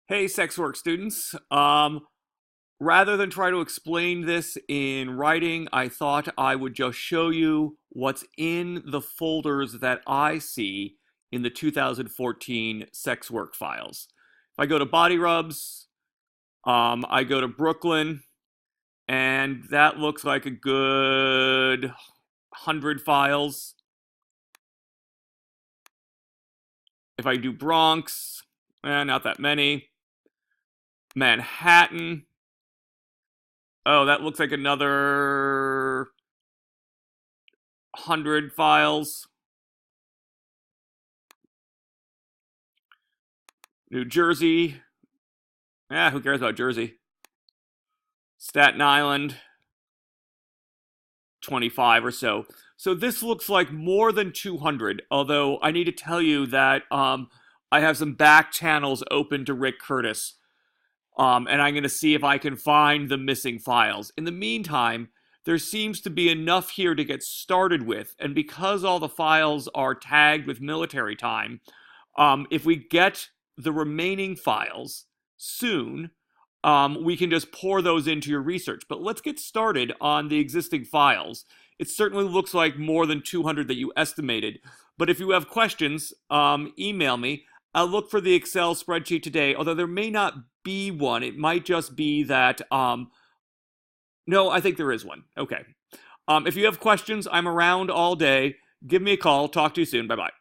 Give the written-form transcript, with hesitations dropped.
Hey, sex work students. Rather than try to explain this in writing, I thought I would just show you what's in the folders that I see in the 2014 sex work files. If I go to Body Rubs, I go to Brooklyn, and that looks like a good 100 files. If I do Bronx, not that many. Manhattan, oh, that looks like another 100 files. New Jersey. Who cares about Jersey? Staten Island, 25 or so. So this looks like more than 200, although I need to tell you that I have some back channels open to Rick Curtis, and I'm going to see if I can find the missing files. In the meantime, there seems to be enough here to get started with, and because all the files are tagged with military time, if we get the remaining files soon, we can just pour those into your research. But let's get started on the existing files. It certainly looks like more than 200 that you estimated. But if you have questions, email me. I'll look for the Excel spreadsheet today, although there may not be one. It might just be that, no, I think there is one. Okay. If you have questions, I'm around all day. Give me a call. Talk to you soon. Bye bye.